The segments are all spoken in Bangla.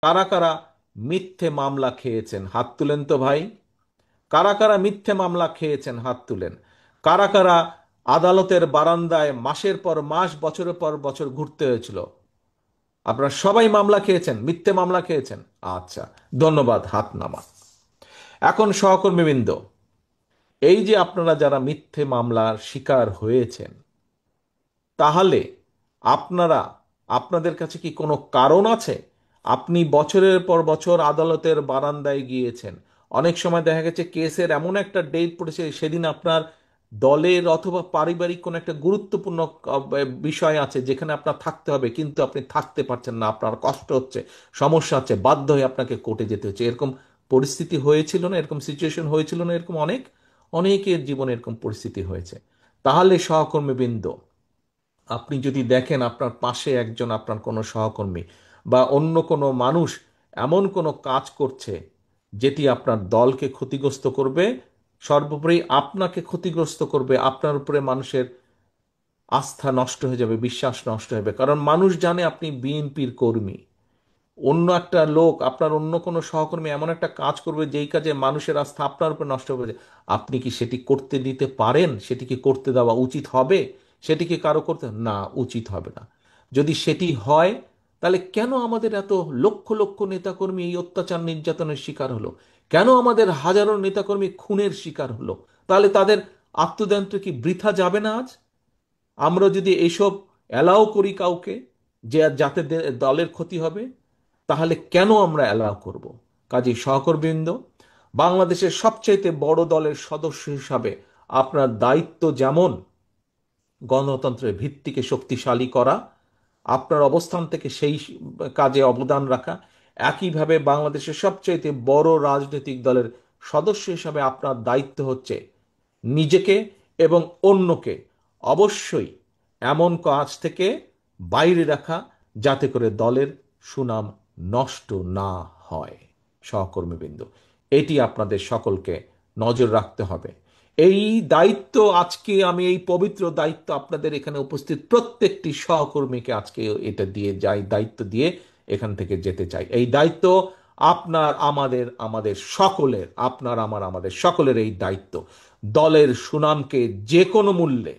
কারা কারা মিথ্যে মামলা খেয়েছেন হাত তুলেন তো ভাই। কারা কারা মিথ্যে মামলা খেয়েছেন হাত তুলেন। কারা কারা আদালতের বারান্দায় মাসের পর মাস বছরের পর বছর ঘুরতে হয়েছিল। আপনারা সবাই মামলা খেয়েছেন, মিথ্যে মামলা খেয়েছেন। আচ্ছা, ধন্যবাদ, হাত নামা। এখন সহকর্মীবৃন্দ, এই যে আপনারা যারা মিথ্যে মামলার শিকার হয়েছেন, তাহলে আপনারা, আপনাদের কাছে কি কোনো কারণ আছে? আপনি বছরের পর বছর আদালতের বারান্দায় গিয়েছেন, অনেক সময় দেখা গেছে কেসের এমন একটা ডেট পড়েছে সেদিন আপনার দলের অথবা পারিবারিক কোনো একটা গুরুত্বপূর্ণ বিষয় আছে যেখানে আপনার থাকতে হবে, কিন্তু আপনি থাকতে পারছেন না, আপনার কষ্ট হচ্ছে, সমস্যা হচ্ছে, বাধ্য হয়ে আপনাকে কোর্টে যেতে হচ্ছে। এরকম পরিস্থিতি হয়েছিল না? এরকম সিচুয়েশন হয়েছিল না? এরকম অনেকের জীবনে এরকম পরিস্থিতি হয়েছে। তাহলে সহকর্মীবৃন্দ, আপনি যদি দেখেন আপনার পাশে একজন আপনার কোনো সহকর্মী বা অন্য কোনো মানুষ এমন কোনো কাজ করছে যেটি আপনার দলকে ক্ষতিগ্রস্ত করবে, সর্বোপরি আপনাকে ক্ষতিগ্রস্ত করবে, আপনার উপরে মানুষের আস্থা নষ্ট হয়ে যাবে, বিশ্বাস নষ্ট হবে, কারণ মানুষ জানে আপনি বিএনপির কর্মী। অন্য একটা লোক, আপনার অন্য কোনো সহকর্মী এমন একটা কাজ করবে যেই কাজে মানুষের আস্থা আপনার উপর নষ্ট হবে, আপনি কি সেটি করতে দিতে পারেন? সেটি কি করতে দেওয়া উচিত হবে? সেটি কি কারো করতে, না, উচিত হবে না। যদি সেটি হয়, তাহলে কেন আমাদের এত লক্ষ লক্ষ নেতাকর্মী এই অত্যাচার নির্যাতনের শিকার হলো? কেন আমাদের হাজারো নেতাকর্মী খুনের শিকার হলো? তাহলে তাদের আত্মদান্ত কি বৃথা যাবে না আজ? আমরা যদি এইসব অ্যালাউ করি কাউকে, যে যাতে দলের ক্ষতি হবে, তাহলে কেন আমরা অ্যালাউ করব? কাজী সহকর্মীবৃন্দ, বাংলাদেশের সবচাইতে বড় দলের সদস্য হিসাবে আপনার দায়িত্ব যেমন গণতন্ত্রের ভিত্তিকে শক্তিশালী করা, আপনার অবস্থান থেকে সেই কাজে অবদান রাখা, একইভাবে বাংলাদেশের সবচাইতে বড় রাজনৈতিক দলের সদস্য হিসাবে আপনার দায়িত্ব হচ্ছে নিজেকে এবং অন্যকে অবশ্যই এমন কাজ থেকে বাইরে রাখা যাতে করে দলের সুনাম নষ্ট না হয়। সহকর্মীবৃন্দ, এটি আপনাদের সকলকে নজর রাখতে হবে। এই দায়িত্ব আজকে আমি, এই পবিত্র দায়িত্ব আপনাদের এখানে উপস্থিত প্রত্যেকটি সহকর্মীকে আজকে এটা দিয়ে যাই, দায়িত্ব দিয়ে এখান থেকে যেতে চাই। এই দায়িত্ব আপনার, আমাদের, আমাদের সকলের, আপনার আমার আমাদের সকলের এই দায়িত্ব। দলের সুনামকে যে কোনো মূল্যে,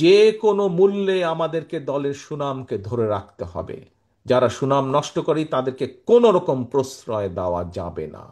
যে কোনো মূল্যে আমাদেরকে দলের সুনামকে ধরে রাখতে হবে। যারা সুনাম নষ্ট করে তাদেরকে কোনো রকম প্রশ্রয় দেওয়া যাবে না।